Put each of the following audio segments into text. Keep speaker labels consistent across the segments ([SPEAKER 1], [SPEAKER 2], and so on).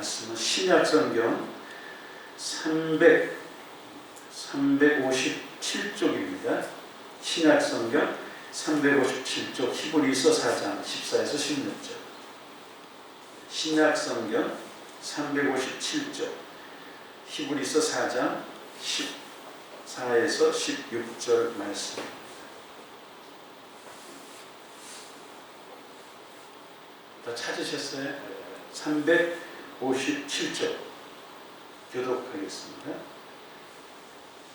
[SPEAKER 1] 말씀은 신약성경 357쪽입니다. 신약성경 357쪽 히브리서 4장 14에서 16절. 신약성경 357쪽 히브리서 4장 14에서 16절 말씀. 다 찾으셨어요? 357쪽 교독하겠습니다.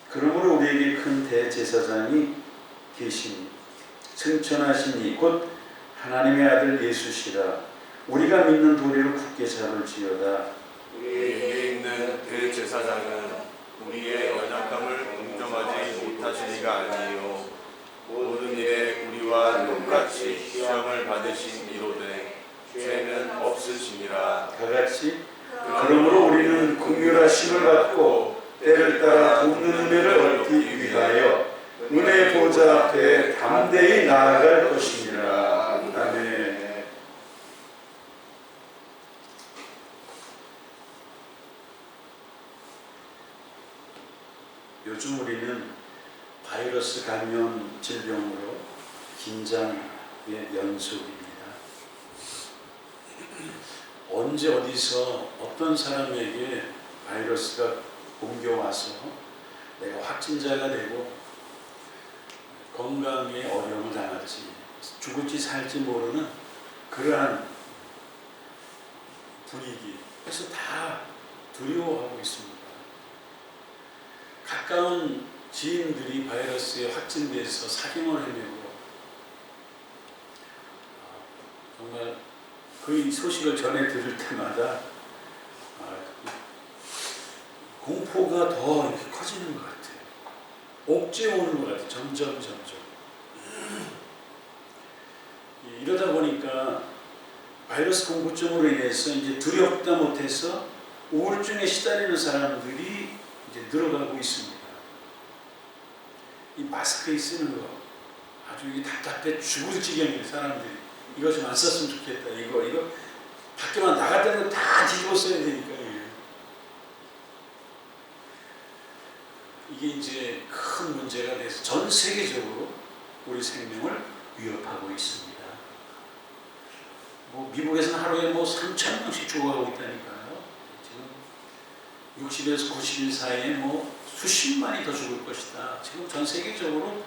[SPEAKER 1] 그러므로 우리에게 큰 대제사장이 계시니 승천하신 이 곧 하나님의 아들 예수시라. 우리가 믿는 도리를 굳게 잡을지어다.
[SPEAKER 2] 우리에게 있는 대제사장은 우리의 연약함을 동정하지 못하시니가 아니요 모든 일에 우리와 똑같이 시험을 받으신 이로되 죄는 없으시니라.
[SPEAKER 1] 다같이 그러므로 우리는 긍휼하심을 받고 때를 따라 돕는 은혜를 얻기 위하여 은혜의 보좌 앞에 담대히 나아갈 것이니라. 아멘. 요즘 우리는 바이러스 감염 질병으로 긴장의 연속입니다. 언제 어디서 어떤 사람에게 바이러스가 옮겨와서 내가 확진자가 되고 건강에 어려움을 당할지 죽을지 살지 모르는 그러한 분위기. 그래서 다 두려워하고 있습니다. 가까운 지인들이 바이러스에 확진돼서 사경을 헤매고 정말 그 소식을 전해 들을 때마다 공포가 더 이렇게 커지는 것 같아요. 옥죄어 오는 것 같아요. 점점. 이러다 보니까 바이러스 공포증으로 인해서 이제 두렵다 못해서 우울증에 시달리는 사람들이 이제 늘어가고 있습니다. 이 마스크 쓰는 거 아주 이게 답답해 죽을 지경이에요. 사람들이 이거 좀 안 썼으면 좋겠다. 이거 밖에만 나갔다는 거 다 뒤집어 써야 되니까 이게 이제 큰 문제가 돼서 전 세계적으로 우리 생명을 위협하고 있습니다. 미국에서는 하루에 3,000명씩 죽어가고 있다니까요. 지금 60에서 90일 사이에 수십만이 더 죽을 것이다. 지금 전 세계적으로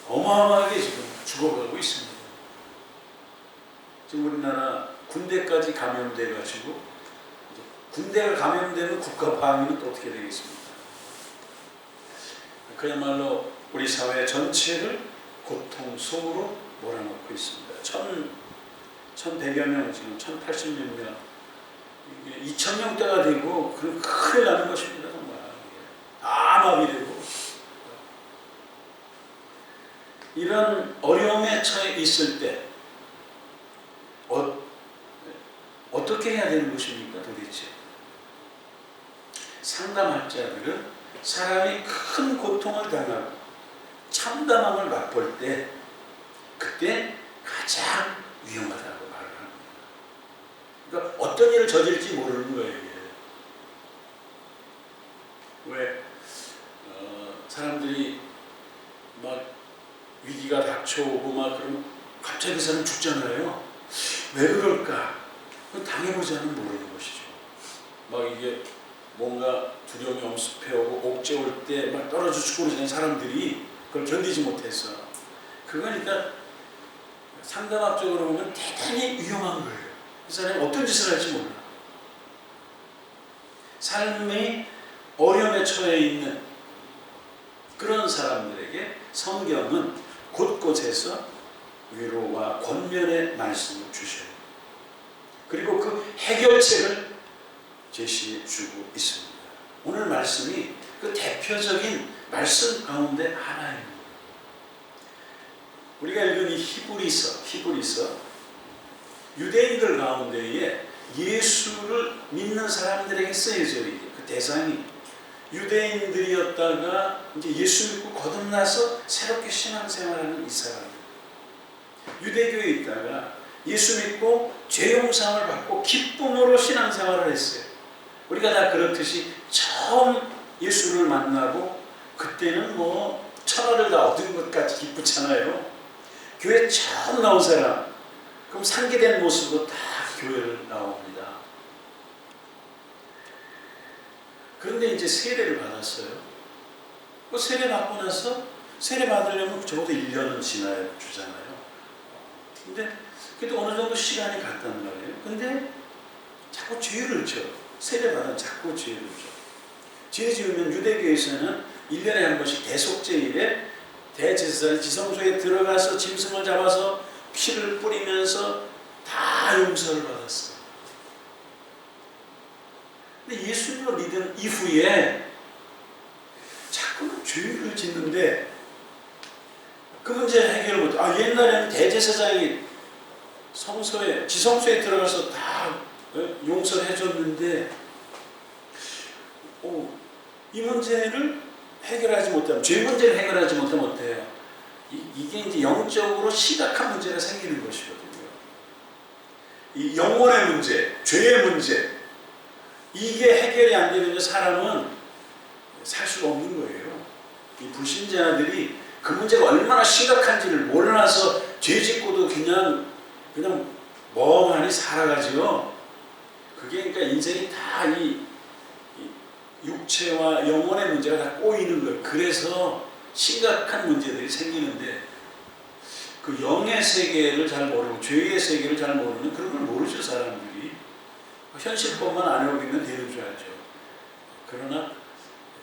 [SPEAKER 1] 어마어마하게 지금 죽어가고 있습니다. 지금 우리나라 군대까지 감염돼가지고 군대가 감염되면 국가 방위는 또 어떻게 되겠습니까? 그야말로 우리 사회 전체를 고통 속으로 몰아넣고 있습니다. 1,100여 명, 지금 1,080몇 명, 2,000명대가 되고 그럼 큰일 나는 것입니다. 정말 다 마비되고 이런 어려움에 처해 있을 때 어떻게 해야 되는 것입니까 도대체? 상담학자들은 사람이 큰 고통을 당하고 참담함을 맛볼 때 그때 가장 위험하다고 말을 합니다. 그러니까 어떤 일을 저질지 모르는 거예요. 왜 사람들이 막 위기가 닥쳐오고 그러면 갑자기 그 사람 죽잖아요. 왜 그럴까? 당해보지 않으면 모르는 것이죠. 이게 뭔가 두려움이 엄습해오고 옥죄올 때 떨어져 죽고 그러는 사람들이 그걸 견디지 못해서 그거니까 상담학적으로 보면 대단히 위험한 거예요. 그 사람이 어떤 짓을 할지 몰라. 삶의 어려움에 처해 있는 그런 사람들에게 성경은 곳곳에서 위로와 권면의 말씀을 주셔요. 그리고 그 해결책을 제시해 주고 있습니다. 오늘 말씀이 그 대표적인 말씀 가운데 하나입니다. 우리가 읽은 이 히브리서 유대인들 가운데에 예수를 믿는 사람들에게 쓰여져 있는 그 대상이 유대인들이었다가 이제 예수 믿고 거듭나서 새롭게 신앙생활하는 이 사람, 유대교에 있다가 예수 믿고 죄 용서함을 받고 기쁨으로 신앙생활을 했어요. 우리가 다 그렇듯이 처음 예수를 만나고 그때는 뭐 천하를 다 얻은 것 같이 기쁘잖아요. 교회 처음 나온 사람, 그럼 상기된 모습으로 다 교회를 나옵니다. 그런데 이제 세례를 받았어요. 그 세례 받고 나서 세례 받으려면 적어도 1년은 지나야 주잖아요. 근데 그래도 어느 정도 시간이 갔단 말이에요. 근데 자꾸 죄를 져. 세례 받으면 자꾸 죄를 져. 죄 지으면 유대교에서는 1년에 한 번씩 대속죄일에 대제사장 지성소에 들어가서 짐승을 잡아서 피를 뿌리면서 다 용서를 받았어요. 근데 예수님을 믿은 이후에 자꾸는 죄를 짓는데 그 문제를 해결 못해. 옛날에는 대제사장이 성소에, 지성소에 들어가서 다 용서를 해줬는데 이 문제를 해결하지 못하면, 죄 문제를 해결하지 못하면 어때요? 이게 이제 영적으로 심각한 문제가 생기는 것이거든요. 이 영혼의 문제, 죄의 문제, 이게 해결이 안 되면 사람은 살 수가 없는 거예요. 이 불신자들이 그 문제가 얼마나 심각한지를 몰라서 죄 짓고도 그냥 멍하니 살아가지요. 그게 그러니까 인생이 다 이 육체와 영혼의 문제가 다 꼬이는 거예요. 그래서 심각한 문제들이 생기는데 그 영의 세계를 잘 모르고 죄의 세계를 잘 모르는 그런 걸 모르죠, 사람들이. 현실법만 안 해오기는 되는 줄 알죠. 그러나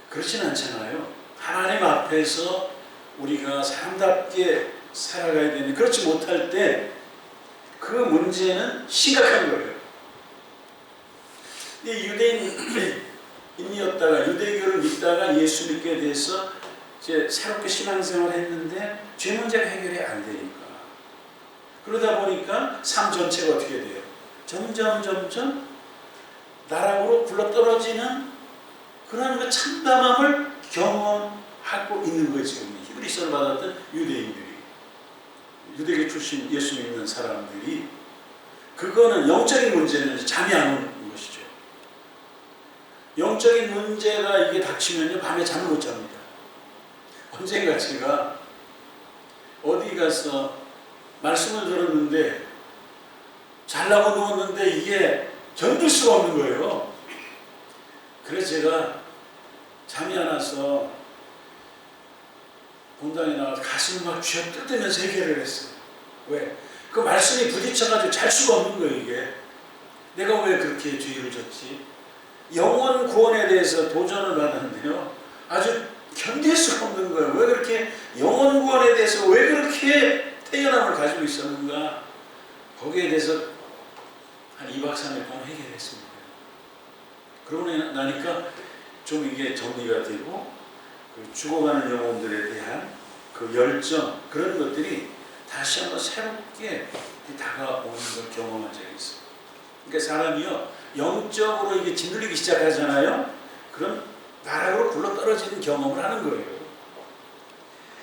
[SPEAKER 1] 그렇진 않잖아요. 하나님 앞에서 우리가 사람답게 살아가야 되는데 그렇지 못할 때 그 문제는 심각한 거예요. 유대인이었다가 유대교를 믿다가 예수 믿게 돼서 이제 새롭게 신앙생활을 했는데 죄 문제가 해결이 안 되니까 그러다 보니까 삶 전체가 어떻게 돼요? 점점 나락으로 굴러떨어지는 그런 그 참담함을 경험하고 있는 거예요. 지금 히브리서를 받았던 유대인들이, 유대교 출신 예수 믿는 사람들이, 그거는 영적인 문제는 잠이 안 오는 것이죠. 영적인 문제가 이게 닥치면요 밤에 잠을 못 잡니다. 언젠가 제가 어디 가서 말씀을 들었는데 잘라고 누웠는데 이게 견딜 수가 없는 거예요. 그래서 제가 잠이 안 와서 본당에 나가서 가슴을 막 쥐어뜯으면서 해결을 했어요. 왜? 그 말씀이 부딪혀가지고 잘 수가 없는 거예요. 이게 내가 왜 그렇게 죄를 졌지? 영혼 구원에 대해서 도전을 받았는데요 아주 견딜 수가 없는 거예요. 왜 그렇게 영혼 구원에 대해서 왜 그렇게 태연함을 가지고 있었는가? 거기에 대해서 한 2박 3일 동안 해결했습니다. 그러고 나니까 좀 이게 정리가 되고 그 죽어가는 영혼들에 대한 그 열정, 그런 것들이 다시 한번 새롭게 다가오는 걸 경험한 적이 있어요. 그러니까 사람이요 영적으로 이게 짓눌리기 시작하잖아요. 그럼 나락으로 굴러 떨어지는 경험을 하는 거예요.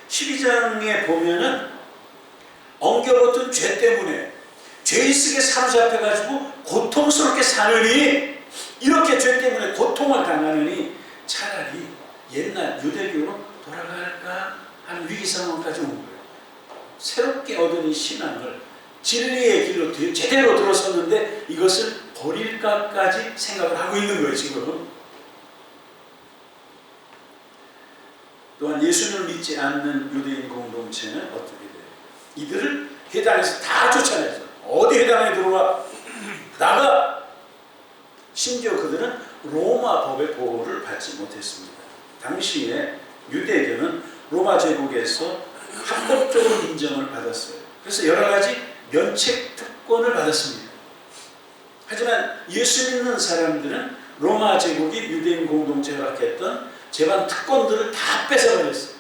[SPEAKER 1] 12장에 보면은 엉겨붙은 죄 때문에 죄의 습에 사로잡혀가지고 고통스럽게 사느니, 이렇게 죄 때문에 고통을 당하느니 차라리 옛날 유대교로 돌아갈까 하는 위기 상황까지 온 거예요. 새롭게 얻은 이 신앙을 진리의 길로 제대로 들어섰는데 이것을 버릴까까지 생각을 하고 있는 거예요, 지금. 또한 예수님을 믿지 않는 유대인 공동체는 어떻게 돼요? 이들을 회당에서 다 쫓아내서 어디 회당에 들어와? 나가! 심지어 그들은 로마 법의 보호를 받지 못했습니다. 당시에 유대교는 로마 제국에서 합법적으로 인정을 받았어요. 그래서 여러 가지 면책 특권을 받았습니다. 하지만 예수 믿는 사람들은 로마 제국이 유대인 공동체가 허락했던 제반 특권들을 다 뺏어버렸어요.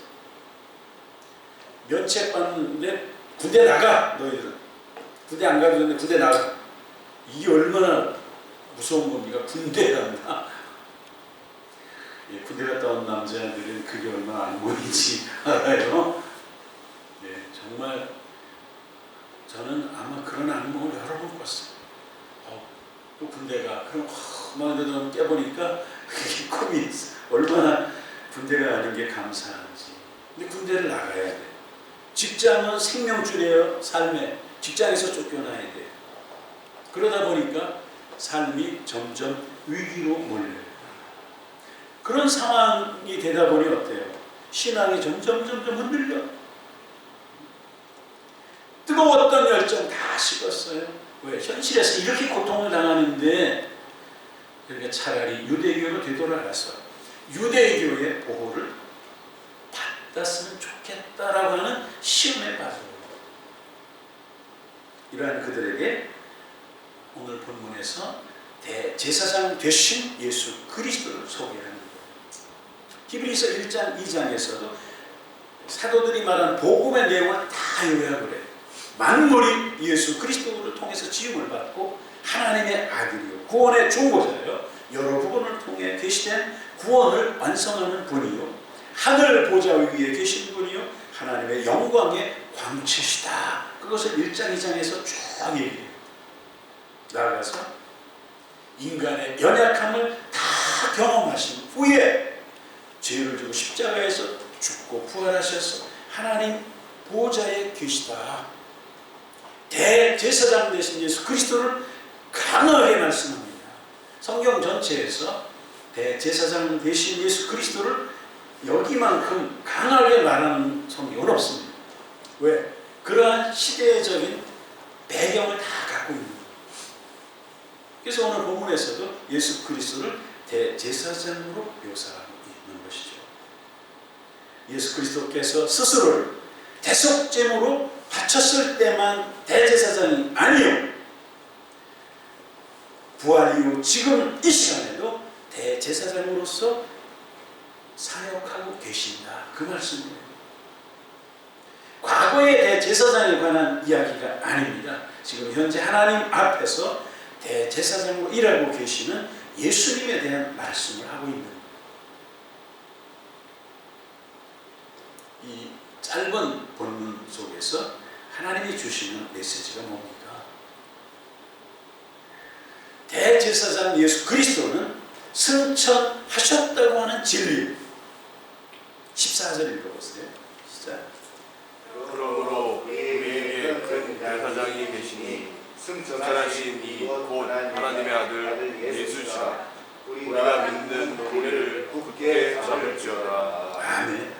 [SPEAKER 1] 면책받는데 군대 나가, 너희들은. 군대 안 가도 되는데 군대 나가. 이게 얼마나 무서운 겁니까? 군대 간다. 예, 군대 갔다 온 남자들은 그게 얼마나 안 보이는지 알아요. 예, 정말 저는 아마 그런 악몽을 여러 번 꿨어요. 또 군대가 그럼 막 깨보니까 그게 꿈이 얼마나 군대가 아닌 게 감사한지. 근데 군대를 나가야 돼. 직장은 생명줄이에요. 삶에 직장에서 쫓겨나야 돼. 그러다 보니까 삶이 점점 위기로 몰려요. 그런 상황이 되다 보니 어때요? 신앙이 점점 흔들려. 뜨거웠던 열정 다 식었어요. 왜? 현실에서 이렇게 고통을 당하는데, 그러니까 차라리 유대교로 되돌아가서 유대교의 보호를 받았으면 좋겠다라고 하는 시험에 빠져요. 이러한 그들에게 오늘 본문에서 대제사장 되신 예수 그리스도를 소개하는 거예요. 히브리서 1장 2장에서도 사도들이 말한 복음의 내용을 다 요약을 해요. 만물이 예수 그리스도를 통해서 지음을 받고 하나님의 아들이요 구원의 중보자요 여러 부분을 통해 계시된 구원을 완성하는 분이요 하늘 보좌 위에 계신 분이요 하나님의 영광의 광채시다. 그것을 1장 2장에서 쭉 얘기해요. 나아가서 인간의 연약함을 다 경험하신 후에 죄를 지고 십자가에서 죽고 부활하셔서 하나님 보좌에 계시다. 대제사장 되신 예수 그리스도를 강하게 말씀합니다. 성경 전체에서 대제사장 되신 예수 그리스도를 여기만큼 강하게 말하는 성경은 없습니다. 왜? 그러한 시대적인 배경을 다 갖고 있는 거예요. 그래서 오늘 본문에서도 예수 그리스도를 대제사장으로 묘사하고 있는 것이죠. 예수 그리스도께서 스스로를 대속제물로 바쳤을 때만 대제사장이 아니요 부활 이후 지금 이 시간에도 대제사장으로서 사역하고 계신다. 그 말씀이에요. 과거의 대제사장에 관한 이야기가 아닙니다. 지금 현재 하나님 앞에서 대제사장으로 일하고 계시는 예수님에 대한 말씀을 하고 있는 이 짧은 본문 속에서 하나님이 주시는 메시지가 뭡니까? 대제사장 예수 그리스도는 승천하셨다고 하는 진리. 14절 읽어보세요. 시작.
[SPEAKER 2] 그러므로 우리에게 큰 대사장이 계시니 승천하신 이 곧 하나님의 아들 예수시라. 우리가 믿는 우리를 굳게 잡을지어다.
[SPEAKER 1] 아멘.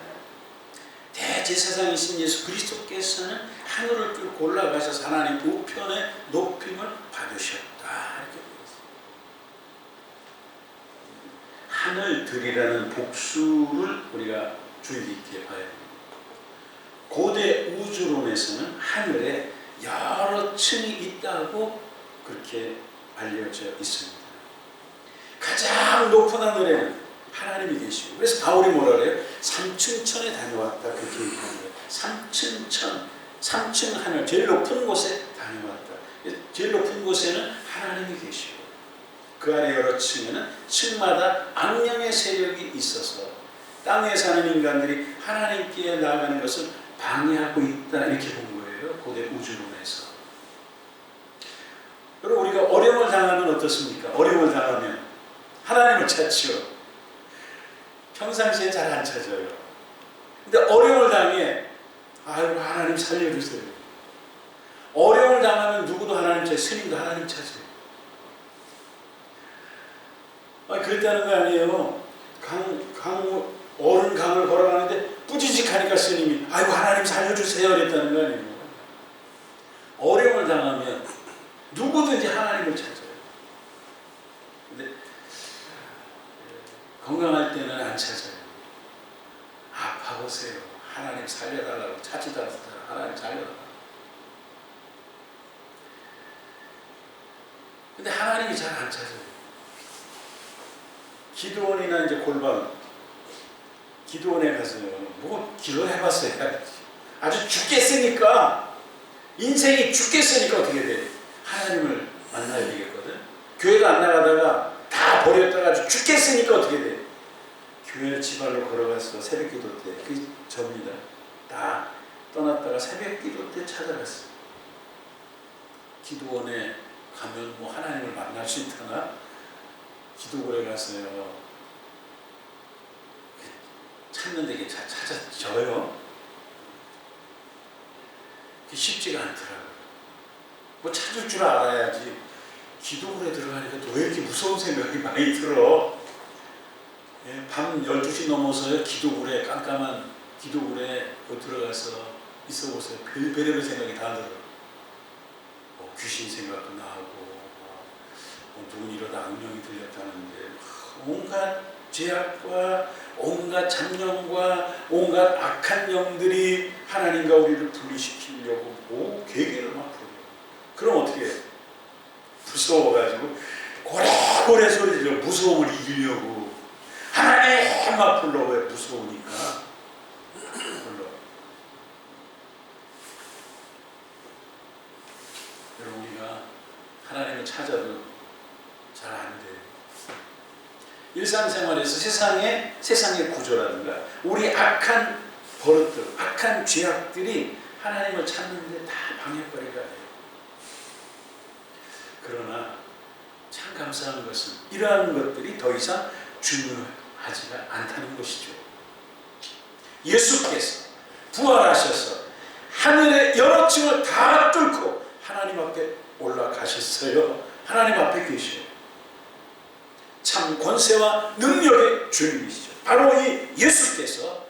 [SPEAKER 1] 대제사장이신 예수 그리스도께서는 하늘을 뚫고 올라가셔서 하나님 우편의 높임을 받으셨다. 이렇게 되었습니다. 하늘들이라는 복수를 우리가 주의 깊게 봐야 됩니다. 고대 우주론에서는 하늘에 여러 층이 있다고 그렇게 알려져 있습니다. 가장 높은 하늘에는 하나님이 계시고, 그래서 바울이 뭐라 그래요? 3층천에 다녀왔다 그렇게 얘기하는 거예요. 3층 하늘, 제일 높은 곳에 다녀왔다. 제일 높은 곳에는 하나님이 계시고 그 아래 여러 층에는 층마다 악령의 세력이 있어서 땅에 사는 인간들이 하나님께 나아가는 것을 방해하고 있다 이렇게 본 거예요. 고대 우주론에서. 여러분 우리가 어려움을 당하면 어떻습니까? 어려움을 당하면 하나님을 찾죠. 평상시에 잘 안 찾아요. 근데 어려움을 당해 아이고 하나님 살려주세요. 어려움을 당하면 누구도 하나님 찾아요. 스님도 하나님 찾아요. 그랬다는 거 아니에요. 어른 강을 걸어가는데 뿌지직하니까 스님이 아이고 하나님 살려주세요 그랬다는 거 아니에요. 어려움을 당하면 누구든지 하나님을 찾아요. 근데 건강할 때는 안 찾아요. 아파보세요. 하나님 살려달라고 찾지도 않았어요. 하나님 살려달라고. 근데 하나님이 잘 안 찾아요. 기도원이나 이제 골방, 기도원에 가서 뭐 기도해봤어요. 아주 죽겠으니까, 인생이 죽겠으니까 어떻게 돼? 하나님을 만나야 되겠거든. 교회도 안 나가다가 다 버렸다가 아주 죽겠으니까 어떻게 돼? 교회 지발로 걸어가서 새벽 기도 때, 그게 접니다. 다 떠났다가 새벽 기도 때 찾아갔어요. 기도원에 가면 뭐 하나님을 만날 수 있다나? 기도원에 가서요 찾는데 이게 찾아져요. 그게 쉽지가 않더라고요. 뭐 찾을 줄 알아야지. 기도원에 들어가니까 또 왜 이렇게 무서운 생각이 많이 들어. 예, 밤 12시 넘어서요 기도굴에 깜깜한 기도굴에 들어가서 있어보세요. 별의별 생각이 다 들어요. 뭐 귀신 생각도 나고 누군 이러다 악령이 들렸다는데 온갖 죄악과 온갖 잡념과 온갖 악한 영들이 하나님과 우리를 분리시키려고 괴계를 막 부려요. 그럼 어떻게 해요? 무서워가지고 고래고래 소리 지르고 무서움을 이기려고 하나님 막 불러. 왜? 무서우니까 불러. 여러분 우리가 하나님을 찾아도 잘 안 돼요. 일상생활에서 세상의 구조라든가 우리 악한 버릇들, 악한 죄악들이 하나님을 찾는데 다 방해거리가 돼요. 그러나 참 감사한 것은 이러한 것들이 더 이상 중요하지가 않다는 것이죠. 예수께서 부활하셔서 하늘의 여러 층을 다 뚫고 하나님 앞에 올라가셨어요. 하나님 앞에 계셔요. 참 권세와 능력의 주님이시죠. 바로 이 예수께서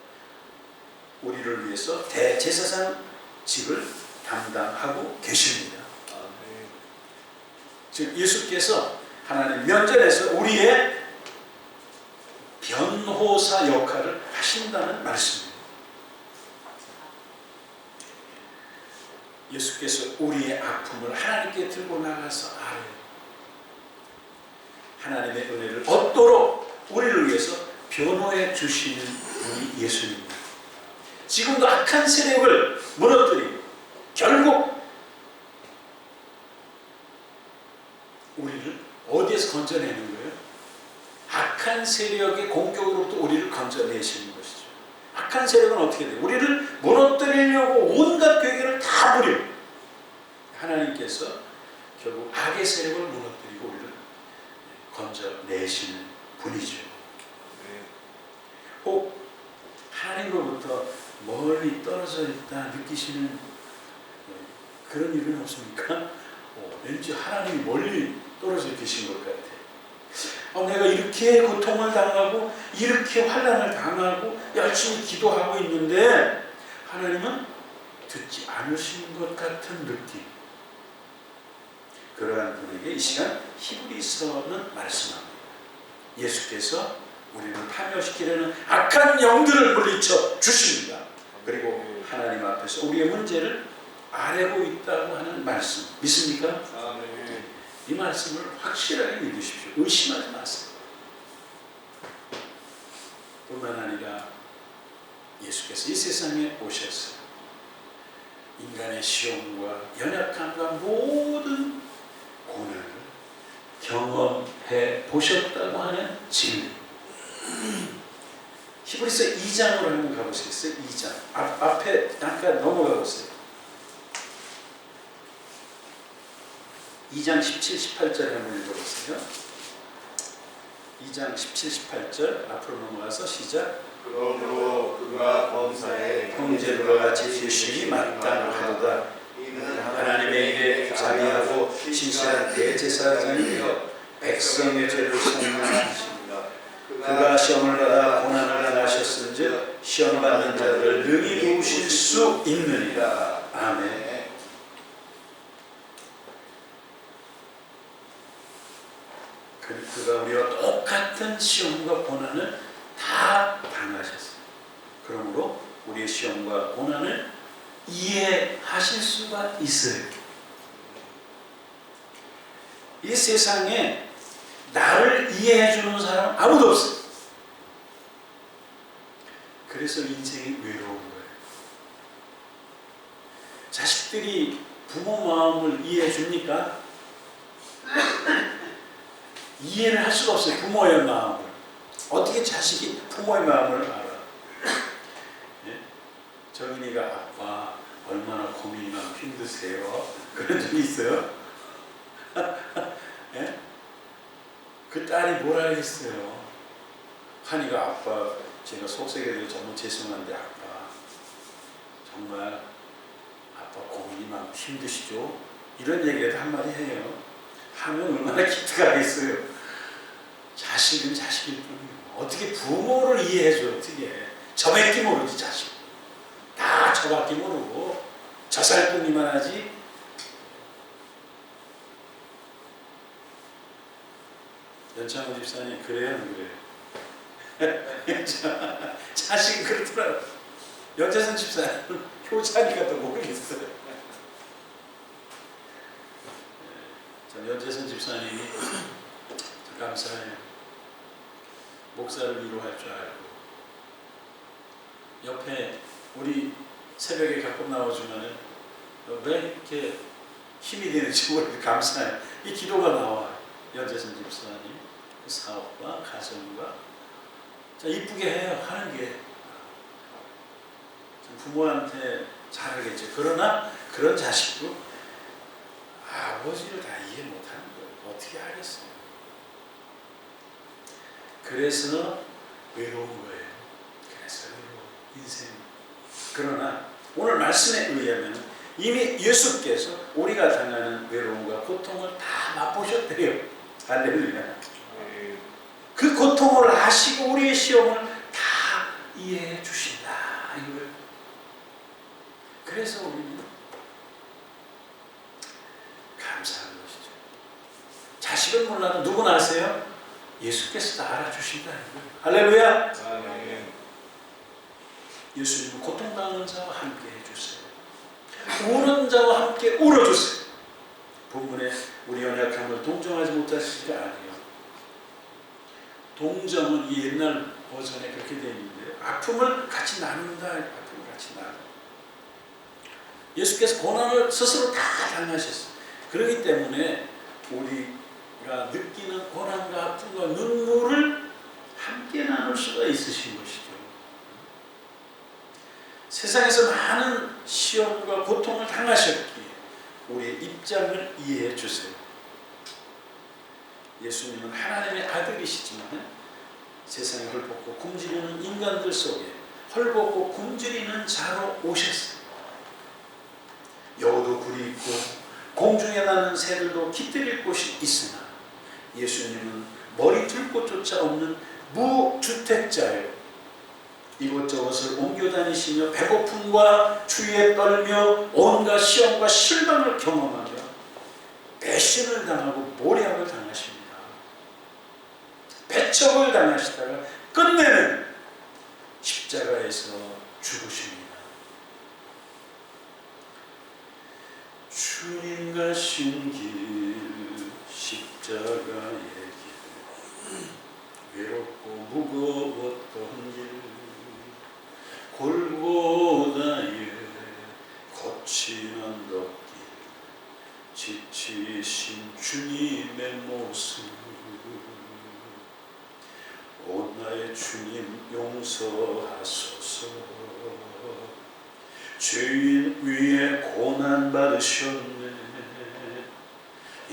[SPEAKER 1] 우리를 위해서 대제사장직을 담당하고 계십니다. 즉 예수께서 하나님 면전에서 우리의 변호사 역할을 하신다는 말씀입니다. 예수께서 우리의 아픔을 하나님께 들고 나가서 알아요. 하나님의 은혜를 얻도록 우리를 위해서 변호해 주시는 분이 예수님입니다. 지금도 악한 세력을 무너뜨리고 결국 우리를 어디에서 건져내는 거예요? 악한 세력의 공격으로부터 우리를 건져내시는 것이죠. 악한 세력은 어떻게 돼요? 우리를 무너뜨리려고 온갖 괴계를 다 부려. 하나님께서 결국 악의 세력을 무너뜨리고 우리를 건져내시는 분이죠. 혹 하나님으로부터 멀리 떨어져 있다 느끼시는 그런 일은 없습니까? 왠지 하나님이 멀리 떨어져 계신 것 같아요. 내가 이렇게 고통을 당하고 이렇게 환난을 당하고 열심히 기도하고 있는데 하나님은 듣지 않으시는 것 같은 느낌. 그러한 분에게 이 시간 히브리서는 말씀합니다. 예수께서 우리를 파멸시키려는 악한 영들을 물리쳐 주십니다. 그리고 하나님 앞에서 우리의 문제를 아뢰고 있다고 하는 말씀 믿습니까?
[SPEAKER 2] 아멘.
[SPEAKER 1] 이 말씀을 확실하게 믿으십시오. 의심하지 마세요. 뿐만 아니라 예수께서 이 세상에 오셔서 인간의 시험과 연약함과 모든 고난을 경험해 보셨다고 하는 진리. 히브리서 2장으로 한번 가보시겠어요? 2장 앞에 잠깐 넘어가 보세요. 2장 17, 18절 한번 읽어보세요. 2장 17, 18절 앞으로 넘어가서 시작.
[SPEAKER 2] 그러므로 그가 범사에
[SPEAKER 1] 형제들과 같이 열심히 마땅하도다. 이는 하나님의 일에 자비하고 신실한 대제사장이 되어 백성의 죄를 속량하십니다. 그가 시험을 받아 고난을 당하셨은즉 시험 받는 자들을 능히 도우실 수 있느니라. 아멘. 그가 우리와 똑같은 시험과 고난을 다 당하셨어요. 그러므로 우리의 시험과 고난을 이해하실 수가 있어요. 이 세상에 나를 이해해 주는 사람 아무도 없어요. 그래서 인생이 외로운 거예요. 자식들이 부모 마음을 이해해 줍니까? 이해를 할 수가 없어요. 부모의 마음을. 어떻게 자식이 부모의 마음을 알아? 예? 정인이가 아빠 얼마나 고민이 많고 힘드세요? 그런 적이 있어요? 예? 그 딸이 뭐라 했어요? 한이가 아빠 제가 속삭여서 정말 죄송한데 아빠 정말 아빠 고민이 많고 힘드시죠? 이런 얘기라도 한마디 해요. 하면 얼마나 기특하겠어요. 자식은 자식일 뿐이에요. 어떻게 부모를 이해해줘? 어떻게 저밖에 모르지 자식. 다 저밖에 모르고 저 살뿐이만 하지. 연창호 집사님 그래요 안 그래요? 자식은 그렇더라고. 연재선 집사님 효자니까 또 모르겠어요. 참 연재선 집사님이 감사해요. 목사를 위로할 줄 알고 옆에 우리 새벽에 가끔 나오지만은 왜 이렇게 힘이 되는지 모르겠어요. 감사해요. 이 기도가 나와. 연재선 집사님 그 사업과 가정과 자 이쁘게 해요. 하는 게 부모한테 잘하겠죠. 그러나 그런 자식도 아버지를 다 이해 못하는 거예요. 어떻게 하겠어요? 그래서 외로운 거예요. 그래서 외로워 인생. 그러나 오늘 말씀에 의하면 이미 예수께서 우리가 당하는 외로움과 고통을 다 맛보셨대요. 할렐루야. 그 고통을 아시고 우리의 시험을 다 이해해 주신다. 이걸. 그래서 우리는 감사한 것이죠. 자식은 몰라도 누구나 아세요? 예수께서 다 알아주신다. 할렐루야.
[SPEAKER 2] 아멘.
[SPEAKER 1] 예수님은 고통당하는 자와 함께 해주세요. 우는 자와 함께 울어주세요. 본문에 우리 연약함을 동정하지 못하시지 아니요. 동정은 이 옛날 버전에 그렇게 되어 있는데요. 아픔을 같이 나눈다. 아픔을 같이 나눈다. 예수께서 고난을 스스로 다 당하셨어요. 그렇기 때문에 우리가 느끼는 고난과 아픔과 눈물을 함께 나눌 수가 있으신 것이죠. 세상에서 많은 시험과 고통을 당하셨기에 우리의 입장을 이해해 주세요. 예수님은 하나님의 아들이시지만 세상에 헐벗고 굶주리는 인간들 속에 헐벗고 굶주리는 자로 오셨어요. 여우도 굴이 있고 공중에 나는 새들도 깃들일 곳이 있으나 예수님은 머리 둘 곳조차 없는 무주택자예요. 이곳저곳을 옮겨 다니시며 배고픔과 추위에 떨며 온갖 시험과 실망을 경험하며 배신을 당하고 모략을 당하십니다. 배척을 당하시다가 끝내는 십자가에서 죽으십니다. 주님 가신 길 십자가의 길 외롭고 무거웠던 길 골고다의 거친 언덕길 지치신 주님의 모습 오 나의 주님 용서하소서 죄인 위에 고난 받으셨네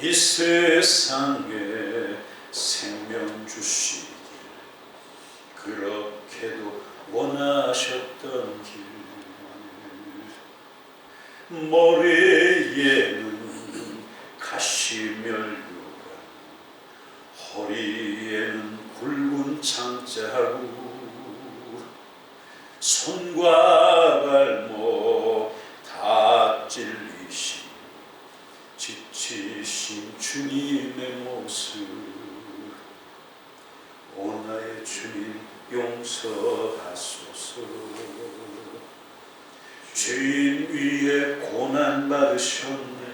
[SPEAKER 1] 이 세상에 생명 주시길 그렇게도 원하셨던 길 머리에는 가시멸류관 허리에는 굵은 창자국 손과 발목 다 찔리신 지치신 주님의 모습 오 나의 주님 용서하소서 죄인 위에 고난 받으셨네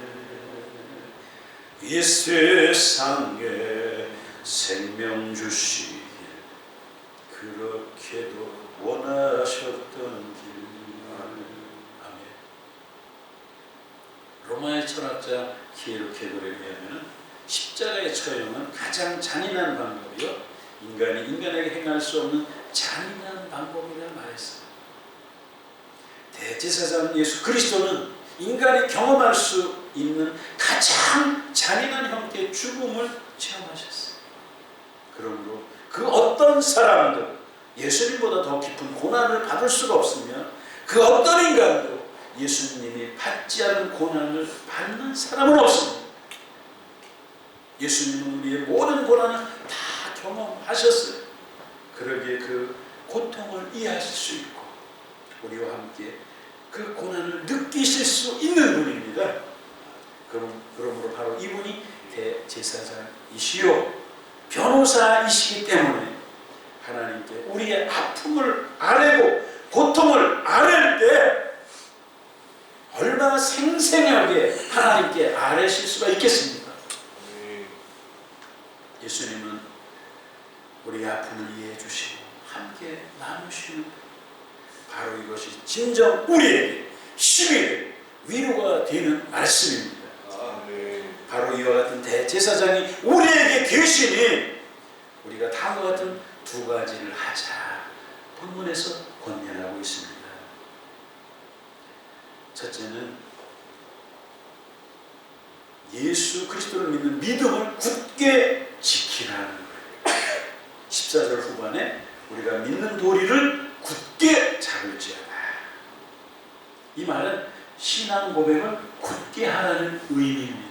[SPEAKER 1] 이 세상에 생명 주시길 그렇게도 원하셨던 길 아멘. 로마의 철학자 키에르케고르에 의하면 십자가의 처형은 가장 잔인한 방법이요 인간이 인간에게 행할 수 없는 잔인한 방법이라 말했어요. 대제사장 예수 그리스도는 인간이 경험할 수 있는 가장 잔인한 형태의 죽음을 체험하셨어요. 그러므로 그 어떤 사람도 예수님보다 더 깊은 고난을 받을 수가 없으며 그 어떤 인간도 예수님이 받지 않은 고난을 받는 사람은 없습니다. 예수님은 우리의 모든 고난을 다 경험하셨어요. 그러기에 그 고통을 이해하실 수 있고 우리와 함께 그 고난을 느끼실 수 있는 분입니다. 그러므로 바로 이분이 대제사장이시요 변호사이시기 때문에 하나님께 우리의 아픔을 아뢰고 고통을 아뢰을 때 얼마나 생생하게 하나님께 아뢰실 수가 있겠습니까? 예수님은 우리의 아픔을 이해해 주시고 함께 나누시는 바로 이것이 진정 우리에게 힘이 되고 위로가 되는 말씀입니다. 바로 이와 같은 대제사장이 우리에게 계시니 우리가 다음과 같은 두 가지를 하자 본문에서 권면하고 있습니다. 첫째는 예수 그리스도를 믿는 믿음을 굳게 지키라는 거예요. 14절 후반에 우리가 믿는 도리를 굳게 잡을지어다. 이 말은 신앙 고백을 굳게 하라는 의미입니다.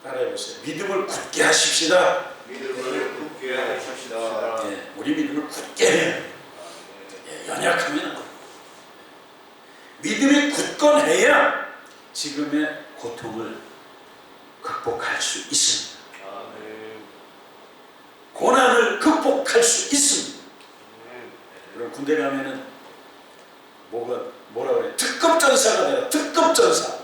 [SPEAKER 1] 따라해보세요. 믿음을 굳게 하십시다.
[SPEAKER 2] 믿음을 굳게 하십시다.
[SPEAKER 1] 네, 우리 믿음을 굳게 해야 해요. 연약하면 믿음이 굳건해야 지금의 고통을 극복할 수 있습니다. 고난을 극복할 수 있습니다. 그럼 군대 가면은 뭐라 그래? 특급 전사가 되라. 특급 전사.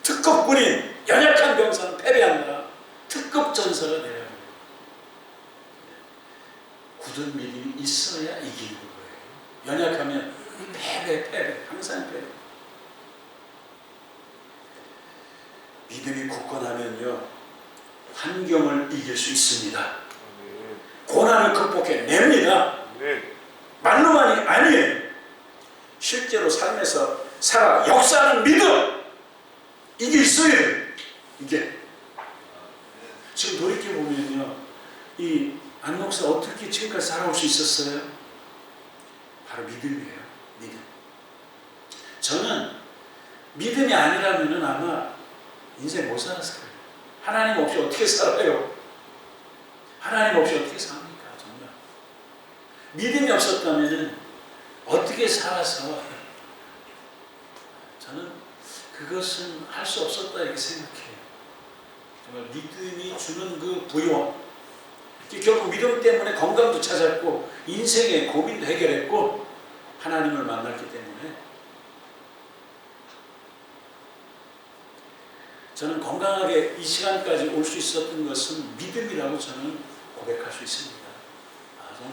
[SPEAKER 1] 특급 군인. 연약한 병사는 패배한다. 특급 전사가 되라. 굳은 믿음이 있어야 이기는 거예요. 연약하면 패배. 항상 패배. 믿음이 굳건하면요 환경을 이길 수 있습니다. 고난을 극복해냅니다. 말로만이 아니에요. 실제로 삶에서 살아 역사하는 믿음 이게 있어야 돼요. 이게 지금 돌이켜보면요 이 안 목사 어떻게 지금까지 살아올 수 있었어요? 바로 믿음이에요. 믿음. 저는 믿음이 아니라면 아마 인생 못 살았을 거예요. 하나님 없이 어떻게 살아요? 하나님 없이 어떻게 삽니까? 정말 믿음이 없었다면 어떻게 살아서 저는 그것은 할 수 없었다 이렇게 생각해요. 정말 믿음이 주는 그 부여 결국 믿음 때문에 건강도 찾았고 인생의 고민도 해결했고 하나님을 만났기 때문에 저는 건강하게 이 시간까지 올 수 있었던 것은 믿음이라고 저는 고백할 수 있습니다.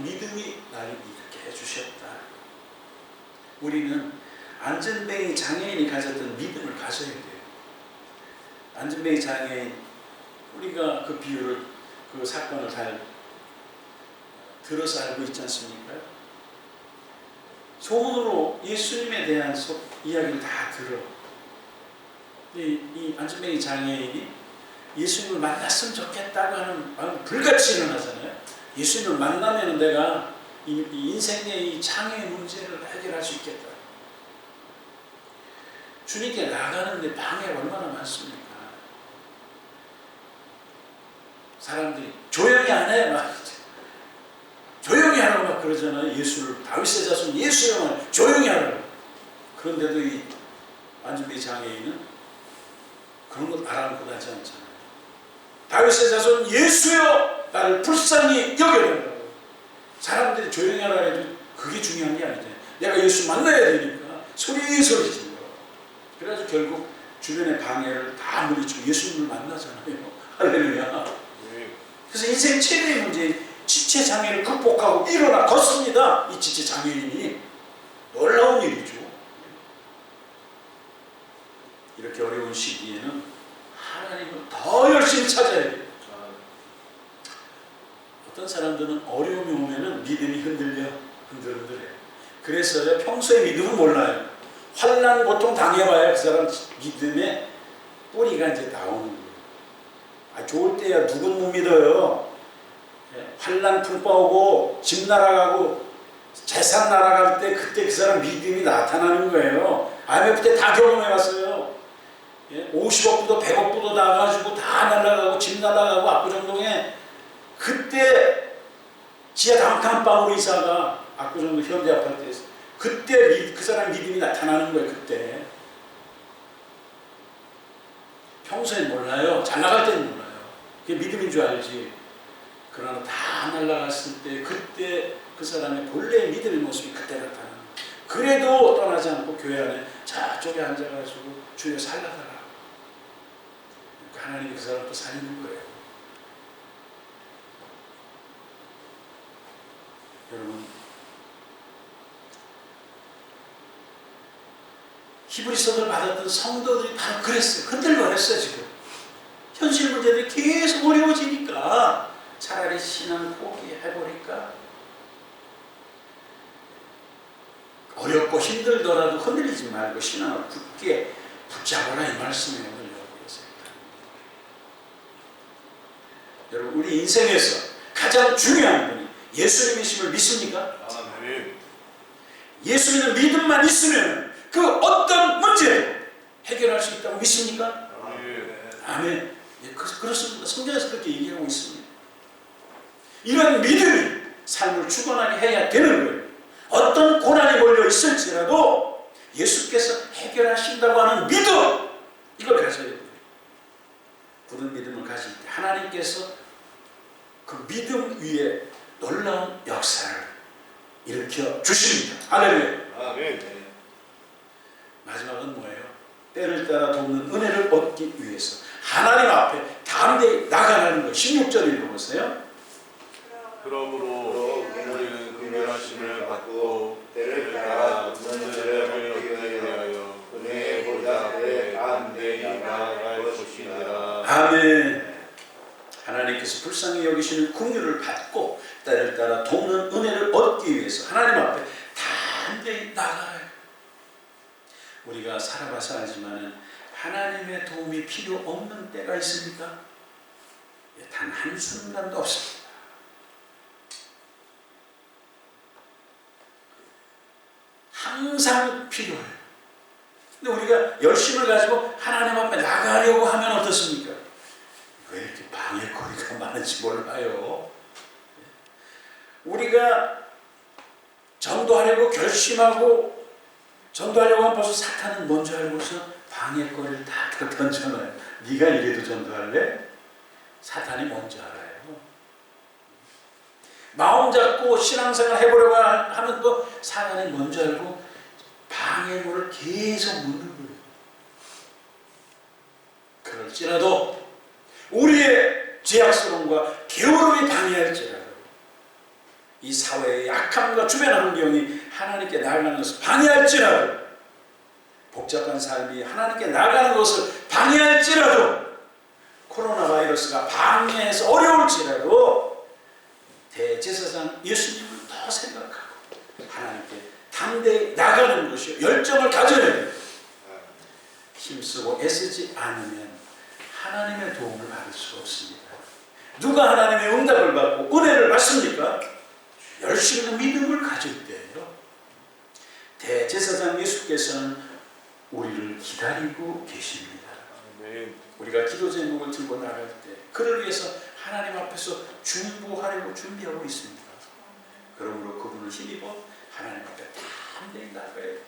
[SPEAKER 1] 믿음이 나를 이렇게 해주셨다. 우리는 안전뱅이 장애인이 가졌던 믿음을 가져야 돼요. 안전뱅이 장애인 우리가 그 비유를 그 사건을 잘 들어서 알고 있지 않습니까? 소문으로 예수님에 대한 이야기를 다 들어. 이 안전뱅이 장애인이 예수님을 만났으면 좋겠다고 하는 마음이 불같이 일어나잖아요. 예수님을 만나면 내가 이 인생의 이 장애의 문제를 해결할 수 있겠다. 주님께 나가는데 방해가 얼마나 많습니까? 사람들이 조용히 안 해. 막 조용히 하라고 막 그러잖아요. 예수를 다윗의 자손 예수여 조용히 하라고. 그런데도 이 안전뱅이 장애인은 그런 것 아랑곳 하지 않잖아요. 다윗의 자손 예수여 나를 불쌍히 여겨달라고. 사람들이 조용히 하라 해도 그게 중요한 게 아니잖아요. 내가 예수 만나야 되니까 소리 질러. 그래서 결국 주변의 방해를 다 물리치고 예수님을 만나잖아요. 할렐루야. 그래서 인생 최대의 문제 지체 장애를 극복하고 일어나 걷습니다. 이 지체 장애인이 놀라운 일이죠. 이렇게 어려운 시기에는 하나님을 더 열심히 찾아야 돼요. 어떤 사람들은 어려움이 오면은 믿음이 흔들려요. 흔들흔들해요. 그래서 평소에 믿음은 몰라요. 환난 고통 당해봐야 그 사람 믿음의 뿌리가 이제 나오는 거예요. 좋을 때야 누군 못 믿어요. 환난 풍파 오고 집 날아가고 재산 날아갈 때 그때 그 사람 믿음이 나타나는 거예요. IMF 때 다 경험해봤어요. 50억 부도 100억 부도 나가지고 다 날아가고 집 날아가고 압구정동에 그때 지하 단칸방으로 이사가 압구정동 현대아파트에서 그때 그 사람 믿음이 나타나는 거예요. 그때 평소엔 몰라요. 잘 나갈 때는 몰라요. 그게 믿음인 줄 알지. 그러나 다 날아갔을 때 그때 그 사람의 본래의 믿음의 모습이 그때 나타나는 거예요. 그래도 떠나지 않고 교회 안에 저쪽에 앉아가지고 주여 살라달라. 하나님이 그 사람 또 살리는 거예요. 여러분, 히브리서를 받았던 성도들이 바로 그랬어요. 흔들거렸어요. 지금 현실 문제들이 계속 어려워지니까 차라리 신앙 포기해버릴까? 어렵고 힘들더라도 흔들리지 말고 신앙을 굳게 붙잡아라, 이 말씀이에요. 여러분, 우리 인생에서 가장 중요한 분이 예수님이심을 믿습니까?
[SPEAKER 2] 아멘.
[SPEAKER 1] 예수 믿는 믿음만 있으면 그 어떤 문제도 해결할 수 있다고 믿습니까?
[SPEAKER 2] 아멘.
[SPEAKER 1] 아멘. 예, 그렇습니다. 성경에서 그렇게 얘기하고 있습니다. 이런 믿음이 삶을 주관하게 해야 되는 거예요. 어떤 고난이 몰려 있을지라도 예수께서 해결하신다고 하는 믿음, 이걸 가져야 돼요. 굳은 믿음을 가질 때 하나님께서 그 믿음 위에 놀라운 역사를 일으켜 주십니다. 할렐루야.
[SPEAKER 2] 아멘.
[SPEAKER 1] 마지막은 뭐예요? 때를 따라 돕는 은혜를 얻기 위해서 하나님 앞에 담대히 나가라는 거. 16절 읽어보세요.
[SPEAKER 2] 그러므로 우리는 긍휼하심을 받고 때를 따라 돕는 은혜를 얻기 위하여 은혜의 보좌 앞에 담대히 나아갈 것이니라.
[SPEAKER 1] 아멘. 하나님께서 불쌍히 여기시는 긍휼을 받고 때를 따라 돕는 은혜를 얻기 위해서 하나님 앞에 담대히 나가요. 우리가 살아봐서 알지만 하나님의 도움이 필요 없는 때가 있습니까? 단 한순간도 없습니다. 항상 필요해요. 근데 우리가 열심을 가지고 하나님 앞에 나가려고 하면 어떻습니까? 왜 이렇게 방해거리가 많은지 몰라요. 우리가 전도하려고 결심하고 전도하려고 하면 벌써 사탄은 뭔지 알고서 방해거리를 다 던져놔요. 네가 이래도 전도할래? 사탄이 뭔지 알아요. 마음 잡고 신앙생활 해보려고 하면 또 사탄이 뭔지 알고 방해물을 계속 묻는 거예요. 그럴지라도 우리의 죄악스러움과 게으름이 방해할지라도 이 사회의 약함과 주변 환경이 하나님께 나아가는 것을 방해할지라도 복잡한 삶이 하나님께 나아가는 것을 방해할지라도 코로나 바이러스가 방해해서 어려울지라도 대제사장 예수님을 더 생각하고 하나님께 담대히 나가는 것이 열정을 가져야 돼요. 힘쓰고 애쓰지 않으면 하나님의 도움을 받을 수가 없습니다. 누가 하나님의 응답을 받고 은혜를 받습니까? 열심히 믿음을 가질 때예요. 대제사장 예수께서는 우리를 기다리고 계십니다.
[SPEAKER 2] 아멘.
[SPEAKER 1] 우리가 기도 제목을 들고 나갈 때 그를 위해서 하나님 앞에서 중보하려고 준비하고 있습니다. 그러므로 그분을 힘입어 하나님 앞에 담대히 나가야 돼요.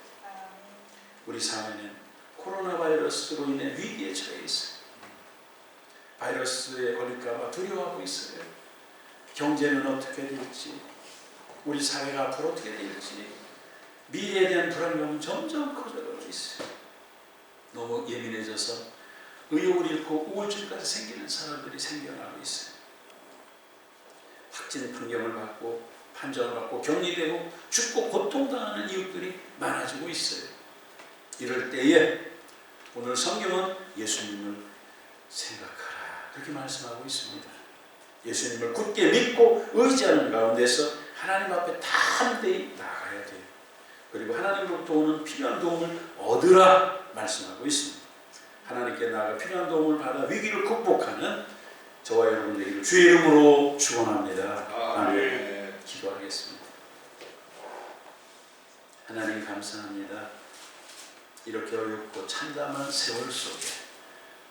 [SPEAKER 1] 우리 사회는 코로나 바이러스로 인해 위기에 처해 있어요. 바이러스에 걸릴까 봐 두려워하고 있어요. 경제는 어떻게 될지, 우리 사회가 앞으로 어떻게 될지, 미래에 대한 불안감은 점점 커져가고 있어요. 너무 예민해져서 의욕을 잃고 우울증까지 생기는 사람들이 생겨나고 있어요. 확진 판정을 받고 판정을 받고 격리되고 죽고 고통당하는 이웃들이 많아지고 있어요. 이럴 때에 오늘 성경은 예수님을 생각하라 그렇게 말씀하고 있습니다. 예수님을 굳게 믿고 의지하는 가운데서 하나님 앞에 담대히 나아가야 돼요. 그리고 하나님으로부터 오는 필요한 도움을 얻으라 말씀하고 있습니다. 하나님께 나아가 필요한 도움을 받아 위기를 극복하는 저와 여러분 되기를 주의 이름으로 축원합니다. 아멘. 기도하겠습니다. 하나님 감사합니다. 이렇게 어렵고 참담한 세월 속에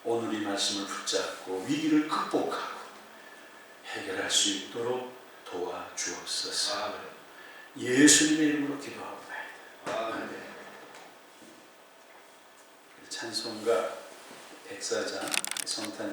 [SPEAKER 1] 오늘 이 말씀을 붙잡고 위기를 극복하고 해결할 수 있도록 도와주옵소서. 예수님의 이름으로 기도합니다. 아멘. 찬송가 백사장 성탄